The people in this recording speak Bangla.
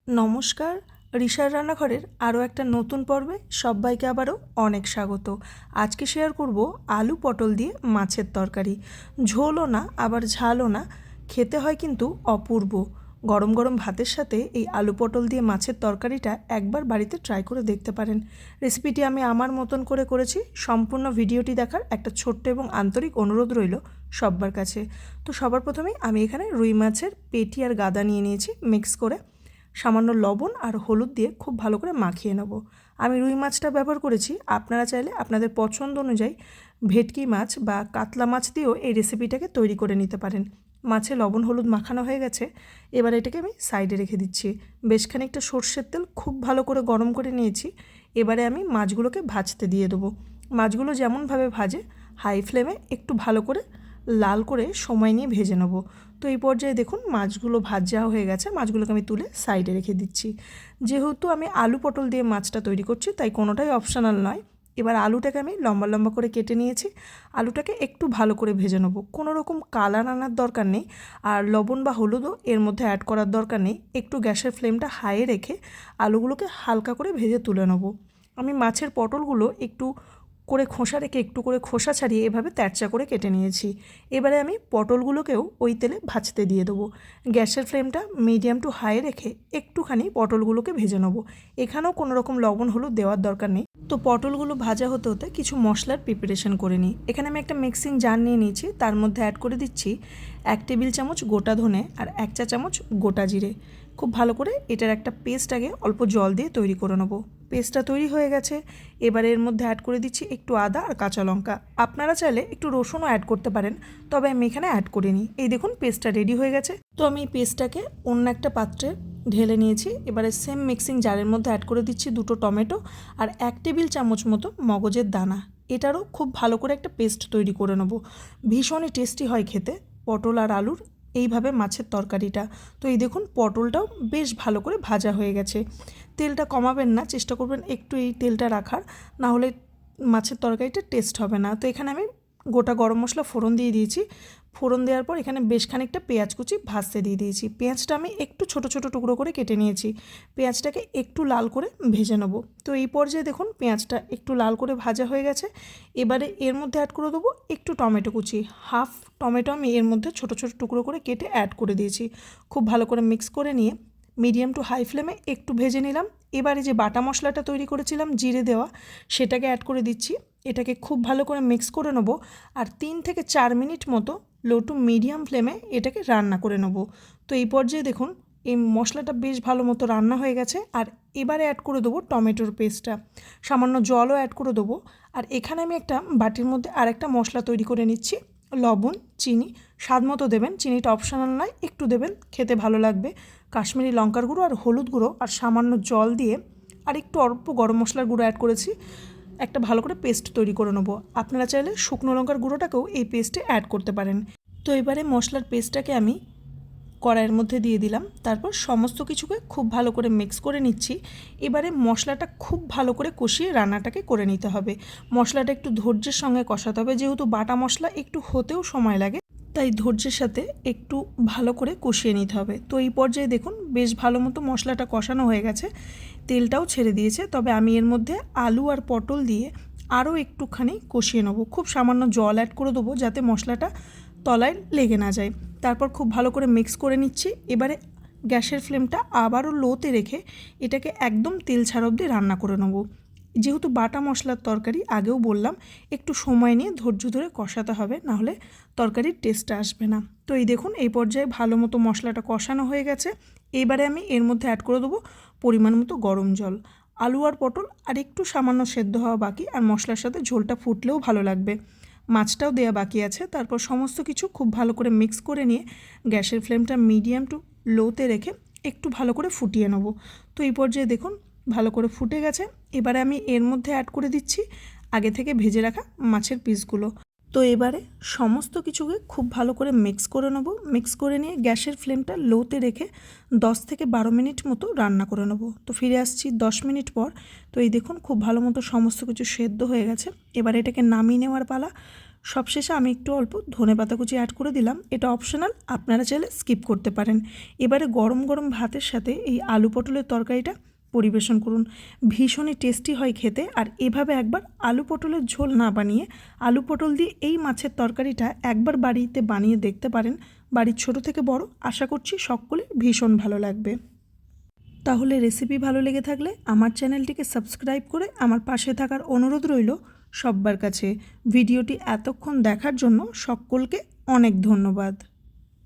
নমস্কার, রিশার রান্নাঘরের আরও একটা নতুন পর্বে সবাইকে আবারও অনেক স্বাগত। আজকে শেয়ার করব আলু পটল দিয়ে মাছের তরকারি। ঝোলও না আবার ঝালও না, খেতে হয় কিন্তু অপূর্ব। গরম গরম ভাতের সাথে এই আলু পটল দিয়ে মাছের তরকারিটা একবার বাড়িতে ট্রাই করে দেখতে পারেন। রেসিপিটি আমি আমার মতন করে করেছি। সম্পূর্ণ ভিডিওটি দেখার একটা ছোট্ট এবং আন্তরিক অনুরোধ রইল সবার কাছে। তো সবার প্রথমেই আমি এখানে রুই মাছের পেটি আর গাদা নিয়ে নিয়েছি। মিক্স করে সামান্য লবণ আর হলুদ দিয়ে খুব ভালো করে মাখিয়ে নেব। আমি রুই মাছটা ব্যবহার করেছি, আপনারা চাইলে আপনাদের পছন্দ অনুযায়ী ভেটকি মাছ বা কাতলা মাছ দিয়েও এই রেসিপিটাকে তৈরি করে নিতে পারেন। মাছে লবণ হলুদ মাখানো হয়ে গেছে, এবার এটাকে আমি সাইডে রেখে দিচ্ছি। বেশ খানিকটা সর্ষের তেল খুব ভালো করে গরম করে নিয়েছি। এবারে আমি মাছগুলোকে ভাজতে দিয়ে দেবো। মাছগুলো যেমনভাবে ভাজে হাই ফ্লেমে একটু ভালো করে লাল করে সময় নিয়ে ভেজে নেব। তো এই পর্যায়ে দেখুন মাছগুলো ভাজা হয়ে গেছে, মাছগুলোকে আমি তুলে সাইডে রেখে দিচ্ছি। যেহেতু আমি আলু পটল দিয়ে মাছটা তৈরি করছি তাই কোনোটাই অপশনাল নয়। এবার আলুটাকে আমি লম্বা লম্বা করে কেটে নিয়েছি। আলুটাকে একটু ভালো করে ভেজে নেব, কোনো রকম কালার আনার দরকার নেই, আর লবণ বা হলুদও এর মধ্যে অ্যাড করার দরকার নেই। একটু গ্যাসের ফ্লেমটা হাইয়ে রেখে আলুগুলোকে হালকা করে ভেজে তুলে নেব। আমি মাছের পটলগুলো একটু করে খোসা রেখে একটু করে খোসা ছাড়িয়ে এভাবে তেরচা করে কেটে নিয়েছি। এবারে আমি পটলগুলোকেও ওই তেলে ভাজতে দিয়ে দেবো। গ্যাসের ফ্লেমটা মিডিয়াম টু হাই রেখে একটুখানি পটলগুলোকে ভেজে নেবো। এখানেও কোনো রকম লবণ হলুদ দেওয়ার দরকার নেই। তো পটলগুলো ভাজা হতে হতে কিছু মশলার প্রিপারেশন করে নিই। এখানে আমি একটা মিক্সিং জার নিয়ে নিয়েছি, তার মধ্যে অ্যাড করে দিচ্ছি 1 টেবিল চামচ গোটা ধনে আর 1 চা চামচ গোটা জিরে। খুব ভালো করে এটার একটা পেস্ট আগে অল্প জল দিয়ে তৈরি করে নেবো। পেস্টটা তৈরি হয়ে গেছে। এবারে এর মধ্যে অ্যাড করে দিচ্ছি একটু আদা আর কাঁচা লঙ্কা। আপনারা চাইলে একটু রসুনও অ্যাড করতে পারেন, তবে আমি এখানে অ্যাড করিনি। এই দেখুন পেস্টটা রেডি হয়ে গেছে। তো আমি এই পেস্টটাকে অন্য একটা পাত্রে ঢেলে নিয়েছি। এবারে সেম মিক্সিং জারের মধ্যে অ্যাড করে দিচ্ছি 2টো টমেটো আর 1 টেবিল চামচ মতো মগজের দানা। এটারও খুব ভালো করে একটা পেস্ট তৈরি করে নেব। ভীষণই টেস্টি হয় খেতে পটল আর আলুর এইভাবে মাছের তরকারিটা। তো এই দেখুন পটলটাও বেশ ভালো করে ভাজা হয়ে গেছে। তেলটা কমাবেন না, চেষ্টা করবেন একটু এই তেলটা রাখার, না হলে মাছের তরকারিটা টেস্ট হবে না। তো এখানে আমি গোটা গরম মশলা ফোড়ন দিয়ে দিয়েছি। ফোড়ন দেওয়ার পর এখানে বেশ খানিকটা পেঁয়াজ কুচি ভাজতে দিয়ে দিয়েছি। পেঁয়াজটা আমি একটু ছোট ছোট টুকরো করে কেটে নিয়েছি। পেঁয়াজটাকে একটু লাল করে ভেজে নেব। তো এই পর্যায়ে দেখুন পেঁয়াজটা একটু লাল করে ভাজা হয়ে গেছে। এবারে এর মধ্যে অ্যাড করে দেবো একটু টমেটো কুচি। হাফ টমেটো আমি এর মধ্যে ছোট ছোট টুকরো করে কেটে অ্যাড করে দিয়েছি। খুব ভালো করে মিক্স করে নিয়ে মিডিয়াম টু হাই ফ্লেমে একটু ভেজে নিলাম। এবারে যে বাটা মশলাটা তৈরি করেছিলাম জিরে দেওয়া, সেটাকে অ্যাড করে দিচ্ছি। এটাকে খুব ভালো করে মিক্স করে নেব আর 3 থেকে 4 মিনিট মতো লো টু মিডিয়াম ফ্লেমে এটাকে রান্না করে নেব। তো এই পর্যায়ে দেখুন এই মশলাটা বেশ ভালো মতো রান্না হয়ে গেছে। আর এবারে অ্যাড করে দেবো টমেটোর পেস্টটা, সামান্য জলও অ্যাড করে দেবো। আর এখানে আমি একটা বাটির মধ্যে আরেকটা মশলা তৈরি করে নিচ্ছি। লবণ, চিনি স্বাদ মতো দেবেন, চিনিটা অপশনাল নয়, একটু দেবেন, খেতে ভালো লাগবে। কাশ্মীরি লঙ্কার গুঁড়ো আর হলুদ গুঁড়ো আর সামান্য জল দিয়ে আর একটু অল্প গরম মশলার গুঁড়ো অ্যাড করেছি। একটা ভালো করে পেস্ট তৈরি করে নেবো। আপনারা চাইলে শুকনো লঙ্কার গুঁড়োটাকেও এই পেস্টে অ্যাড করতে পারেন। তো এবারে মশলার পেস্টটাকে আমি কড়াইয়ের মধ্যে দিয়ে দিলাম। তারপর সমস্ত কিছুকে খুব ভালো করে মিক্স করে নিচ্ছি। এবারে মশলাটা খুব ভালো করে কষিয়ে রান্নাটাকে করে নিতে হবে। মশলাটা একটু ধৈর্যের সঙ্গে কষাতে হবে, যেহেতু বাটা মশলা একটু হতেও সময় লাগে, তাই ধৈর্যের সাথে একটু ভালো করে কষিয়ে নিতে হবে। তো এই পর্যায়ে দেখুন বেশ ভালো মতো মশলাটা কষানো হয়ে গেছে, তেলটাও ছেড়ে দিয়েছে। তবে আমি এর মধ্যে আলু আর পটল দিয়ে আরও একটুখানি কষিয়ে নেবো। খুব সামান্য জল অ্যাড করে দেবো যাতে মশলাটা তলায় লেগে না যায়। তারপর খুব ভালো করে মিক্স করে নিচ্ছি। এবারে গ্যাসের ফ্লেমটা আবারও লোতে রেখে এটাকে একদম তেল ছাড়া অবধি রান্না করে নেব। যেহেতু বাটা মশলার তরকারি, আগেও বললাম একটু সময় নিয়ে ধৈর্য ধরে কষাতে হবে, নাহলে তরকারির টেস্টটা আসবে না। তো এই দেখুন এই পর্যায়ে ভালো মতো মশলাটা কষানো হয়ে গেছে। এবারে আমি এর মধ্যে অ্যাড করে দেবো পরিমাণ মতো গরম জল। আলু আর পটল আর একটু সামান্য সেদ্ধ হওয়া বাকি, আর মশলার সাথে ঝোলটা ফুটলেও ভালো লাগবে। মাছটাও দেওয়া বাকি আছে। তারপর সমস্ত কিছু খুব ভালো করে মিক্স করে নিয়ে গ্যাসের ফ্লেমটা মিডিয়াম টু লোতে রেখে একটু ভালো করে ফুটিয়ে নেব। তো এই পর্যায়ে দেখুন ভালো করে ফুটে গেছে। এবারে আমি এর মধ্যে অ্যাড করে দিচ্ছি আগে থেকে ভেজে রাখা মাছের পিসগুলো। তো এবারে সমস্ত কিছুকে খুব ভালো করে মিক্স করে নেব। মিক্স করে নিয়ে গ্যাসের ফ্লেমটা লোতে রেখে 10 থেকে 12 মিনিট মতো রান্না করে নেব। তো ফিরে আসছি 10 মিনিট পর। তো এই দেখুন খুব ভালো মতো সমস্ত কিছু সেদ্ধ হয়ে গেছে। এবার এটাকে নামিয়ে নেওয়ার পালা। সবশেষে আমি একটু অল্প ধনেপাতা কুচি অ্যাড করে দিলাম, এটা অপশনাল, আপনারা চাইলে স্কিপ করতে পারেন। এবারে গরম গরম ভাতের সাথে এই আলু পটলের তরকারিটা পরিবেশন করুন, ভীষণই টেস্টি হয় খেতে। আর এভাবে একবার আলু পটলের ঝোল না বানিয়ে আলু পটল দিয়ে এই মাছের তরকারিটা একবার বাড়িতে বানিয়ে দেখতে পারেন, বাড়ির ছোট থেকে বড় আশা করছি সকলে ভীষণ ভালো লাগবে। তাহলে রেসিপি ভালো লেগে থাকলে আমার চ্যানেলটিকে সাবস্ক্রাইব করে আমার পাশে থাকার অনুরোধ রইল সব্বার কাছে। ভিডিওটি এতক্ষণ দেখার জন্য সকলকে অনেক ধন্যবাদ।